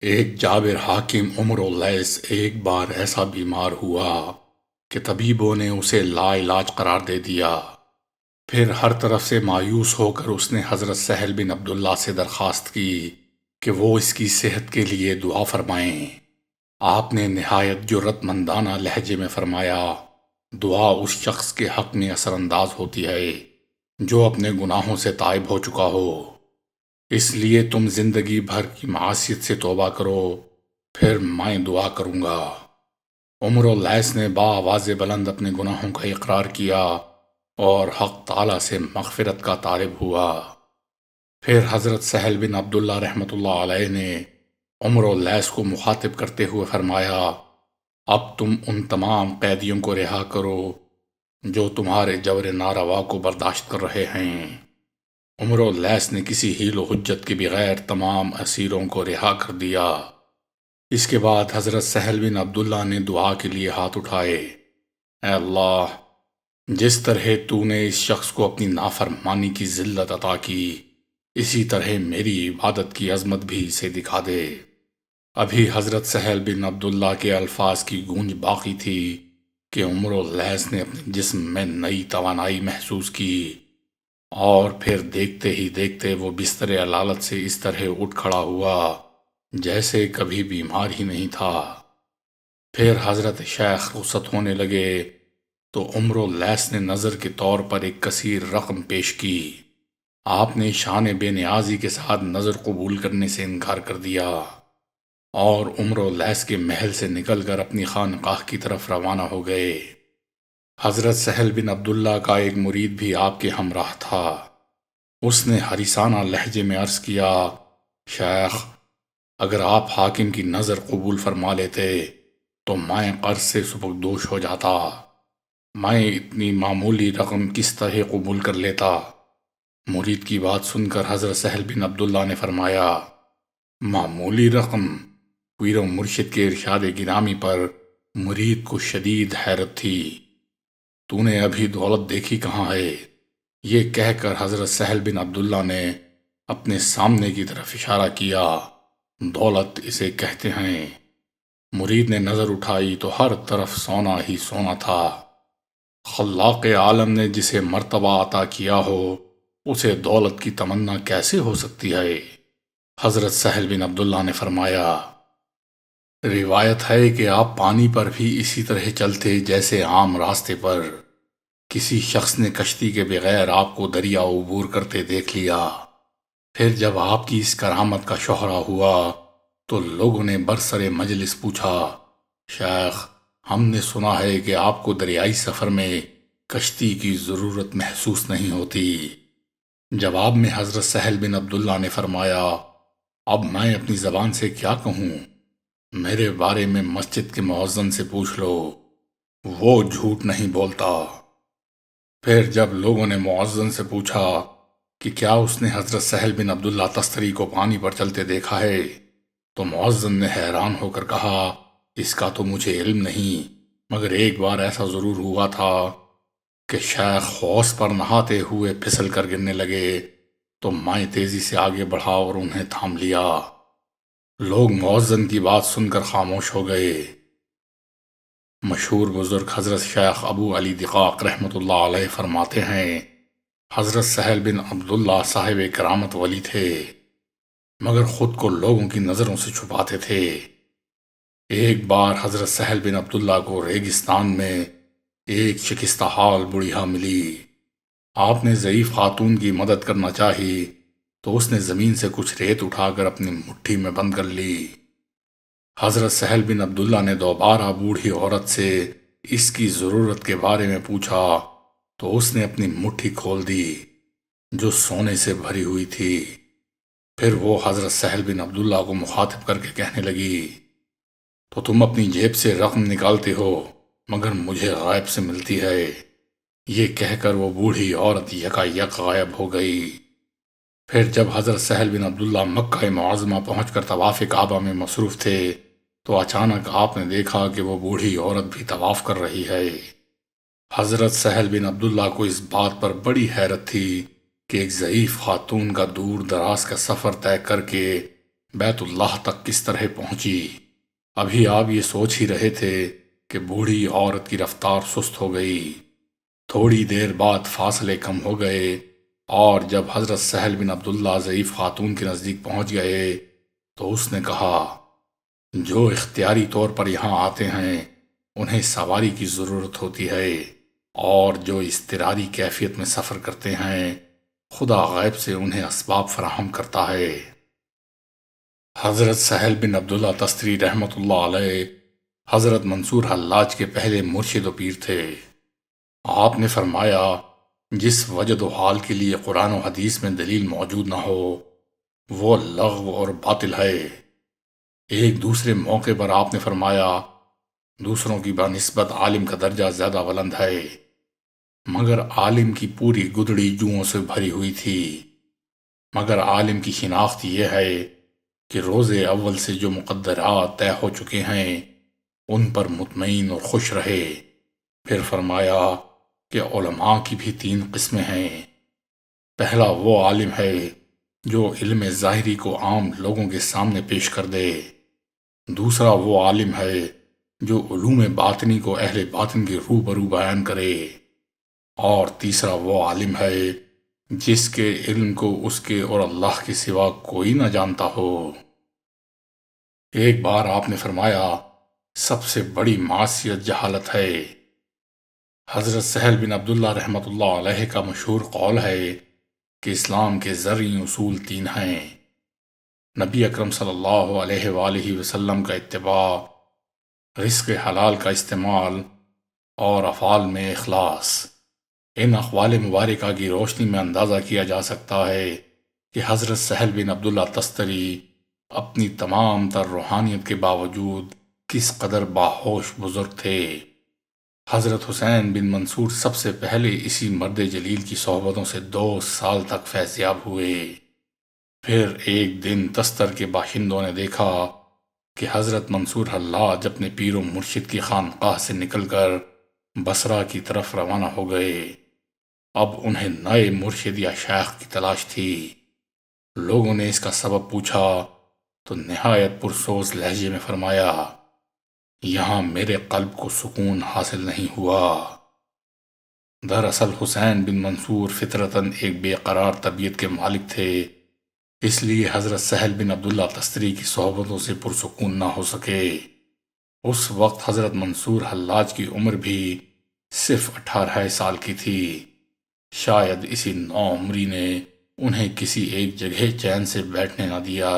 ایک جابر حاکم عمر اللیث ایک بار ایسا بیمار ہوا کہ طبیبوں نے اسے لا علاج قرار دے دیا۔ پھر ہر طرف سے مایوس ہو کر اس نے حضرت سہل بن عبداللہ سے درخواست کی کہ وہ اس کی صحت کے لیے دعا فرمائیں۔ آپ نے نہایت جرأت مندانہ لہجے میں فرمایا، دعا اس شخص کے حق میں اثر انداز ہوتی ہے جو اپنے گناہوں سے تائب ہو چکا ہو۔ اس لیے تم زندگی بھر کی معاصیت سے توبہ کرو، پھر میں دعا کروں گا۔ عمر اللیث نے بآواز بلند اپنے گناہوں کا اقرار کیا اور حق تعالی سے مغفرت کا طالب ہوا۔ پھر حضرت سہل بن عبداللہ رحمۃ اللہ علیہ نے عمر اللیث کو مخاطب کرتے ہوئے فرمایا، اب تم ان تمام قیدیوں کو رہا کرو جو تمہارے جور ناروا کو برداشت کر رہے ہیں۔ عمر اللیث نے کسی حیل و حجت کے بغیر تمام اسیروں کو رہا کر دیا۔ اس کے بعد حضرت سہل بن عبداللہ نے دعا کے لیے ہاتھ اٹھائے، اے اللہ، جس طرح تو نے اس شخص کو اپنی نافرمانی کی ذلت عطا کی، اسی طرح میری عبادت کی عظمت بھی اسے دکھا دے۔ ابھی حضرت سہل بن عبداللہ کے الفاظ کی گونج باقی تھی کہ عمر اللیث نے اپنے جسم میں نئی توانائی محسوس کی، اور پھر دیکھتے ہی دیکھتے وہ بستر علالت سے اس طرح اٹھ کھڑا ہوا جیسے کبھی بیمار ہی نہیں تھا۔ پھر حضرت شیخ رخصت ہونے لگے تو عمر اللیث نے نظر کے طور پر ایک کثیر رقم پیش کی۔ آپ نے شان بے نیازی کے ساتھ نظر قبول کرنے سے انکار کر دیا اور عمر اللیث کے محل سے نکل کر اپنی خانقاہ کی طرف روانہ ہو گئے۔ حضرت سہل بن عبداللہ کا ایک مرید بھی آپ کے ہمراہ تھا۔ اس نے حریصانہ لہجے میں عرض کیا، شیخ، اگر آپ حاکم کی نظر قبول فرما لیتے تو میں قرض سے سبکدوش ہو جاتا۔ میں اتنی معمولی رقم کس طرح قبول کر لیتا؟ مرید کی بات سن کر حضرت سہل بن عبداللہ نے فرمایا، معمولی رقم؟ پیر و مرشد کے ارشاد گرامی پر مرید کو شدید حیرت تھی۔ تو نے ابھی دولت دیکھی کہاں ہے؟ یہ کہہ کر حضرت سہل بن عبداللہ نے اپنے سامنے کی طرف اشارہ کیا، دولت اسے کہتے ہیں۔ مرید نے نظر اٹھائی تو ہر طرف سونا ہی سونا تھا۔ خلاق عالم نے جسے مرتبہ عطا کیا ہو اسے دولت کی تمنا کیسے ہو سکتی ہے؟ حضرت سہل بن عبداللہ نے فرمایا، روایت ہے کہ آپ پانی پر بھی اسی طرح چلتے جیسے عام راستے پر۔ کسی شخص نے کشتی کے بغیر آپ کو دریا عبور کرتے دیکھ لیا۔ پھر جب آپ کی اس کرامت کا شہرہ ہوا تو لوگوں نے برسر مجلس پوچھا، شیخ، ہم نے سنا ہے کہ آپ کو دریائی سفر میں کشتی کی ضرورت محسوس نہیں ہوتی۔ جواب میں حضرت سہل بن عبداللہ نے فرمایا، اب میں اپنی زبان سے کیا کہوں؟ میرے بارے میں مسجد کے مؤذن سے پوچھ لو، وہ جھوٹ نہیں بولتا۔ پھر جب لوگوں نے مؤذن سے پوچھا کہ کیا اس نے حضرت سہل بن عبداللہ تستری کو پانی پر چلتے دیکھا ہے، تو مؤذن نے حیران ہو کر کہا، اس کا تو مجھے علم نہیں، مگر ایک بار ایسا ضرور ہوا تھا کہ شیخ حوض پر نہاتے ہوئے پھسل کر گرنے لگے تو میں تیزی سے آگے بڑھا اور انہیں تھام لیا۔ لوگ مؤذن کی بات سن کر خاموش ہو گئے۔ مشہور بزرگ حضرت شیخ ابو علی دقاق رحمۃ اللہ علیہ فرماتے ہیں، حضرت سہل بن عبداللہ صاحب کرامت ولی تھے، مگر خود کو لوگوں کی نظروں سے چھپاتے تھے۔ ایک بار حضرت سہل بن عبداللہ کو ریگستان میں ایک شکستہ حال بڑھیا ملی۔ آپ نے ضعیف خاتون کی مدد کرنا چاہی تو اس نے زمین سے کچھ ریت اٹھا کر اپنی مٹھی میں بند کر لی۔ حضرت سہل بن عبداللہ نے دوبارہ بوڑھی عورت سے اس کی ضرورت کے بارے میں پوچھا تو اس نے اپنی مٹھی کھول دی جو سونے سے بھری ہوئی تھی۔ پھر وہ حضرت سہل بن عبداللہ کو مخاطب کر کے کہنے لگی، تو تم اپنی جیب سے رقم نکالتے ہو مگر مجھے غائب سے ملتی ہے۔ یہ کہہ کر وہ بوڑھی عورت یکا یک غائب ہو گئی۔ پھر جب حضرت سہل بن عبداللہ مکہ معظمہ پہنچ کر طواف کعبہ میں مصروف تھے تو اچانک آپ نے دیکھا کہ وہ بوڑھی عورت بھی طواف کر رہی ہے۔ حضرت سہل بن عبداللہ کو اس بات پر بڑی حیرت تھی کہ ایک ضعیف خاتون کا دور دراز کا سفر طے کر کے بیت اللہ تک کس طرح پہنچی۔ ابھی آپ یہ سوچ ہی رہے تھے کہ بوڑھی عورت کی رفتار سست ہو گئی۔ تھوڑی دیر بعد فاصلے کم ہو گئے اور جب حضرت سہل بن عبداللہ ضعیف خاتون کے نزدیک پہنچ گئے تو اس نے کہا، جو اختیاری طور پر یہاں آتے ہیں انہیں سواری کی ضرورت ہوتی ہے، اور جو اضطراری کیفیت میں سفر کرتے ہیں خدا غیب سے انہیں اسباب فراہم کرتا ہے۔ حضرت سہل بن عبداللہ تستری رحمۃ اللہ علیہ حضرت منصور حلاج کے پہلے مرشد و پیر تھے۔ آپ نے فرمایا، جس وجد و حال کے لیے قرآن و حدیث میں دلیل موجود نہ ہو وہ لغو اور باطل ہے۔ ایک دوسرے موقع پر آپ نے فرمایا، دوسروں کی بنسبت عالم کا درجہ زیادہ بلند ہے، مگر عالم کی پوری گدڑی جوؤں سے بھری ہوئی تھی۔ مگر عالم کی شناخت یہ ہے کہ روز اول سے جو مقدرات طے ہو چکے ہیں ان پر مطمئن اور خوش رہے۔ پھر فرمایا کہ علماء کی بھی 3 قسمیں ہیں۔ پہلا وہ عالم ہے جو علم ظاہری کو عام لوگوں کے سامنے پیش کر دے۔ دوسرا وہ عالم ہے جو علوم باطنی کو اہل باطن کے روبرو بیان کرے۔ اور تیسرا وہ عالم ہے جس کے علم کو اس کے اور اللہ کے سوا کوئی نہ جانتا ہو۔ ایک بار آپ نے فرمایا، سب سے بڑی معصیت جہالت ہے۔ حضرت سہل بن عبداللہ رحمۃ اللہ علیہ کا مشہور قول ہے کہ اسلام کے زرعی اصول 3 ہیں: نبی اکرم صلی اللہ علیہ وآلہ وسلم کا اتباع، رزق حلال کا استعمال، اور افعال میں اخلاص۔ ان اقوال مبارکہ کی روشنی میں اندازہ کیا جا سکتا ہے کہ حضرت سہل بن عبداللہ تستری اپنی تمام تر روحانیت کے باوجود کس قدر باہوش بزرگ تھے۔ حضرت حسین بن منصور سب سے پہلے اسی مرد جلیل کی صحبتوں سے 2 سال تک فیضیاب ہوئے۔ پھر ایک دن تستر کے باشندوں نے دیکھا کہ حضرت منصور حلاج اپنے پیر و مرشد کی خانقاہ سے نکل کر بصرہ کی طرف روانہ ہو گئے۔ اب انہیں نئے مرشد یا شیخ کی تلاش تھی۔ لوگوں نے اس کا سبب پوچھا تو نہایت پرسوز لہجے میں فرمایا، یہاں میرے قلب کو سکون حاصل نہیں ہوا۔ دراصل حسین بن منصور فطرتاً ایک بے قرار طبیعت کے مالک تھے، اس لیے حضرت سہل بن عبداللہ تستری کی صحبتوں سے پرسکون نہ ہو سکے۔ اس وقت حضرت منصور حلاج کی عمر بھی صرف 18 سال کی تھی۔ شاید اسی نوعمری نے انہیں کسی ایک جگہ چین سے بیٹھنے نہ دیا۔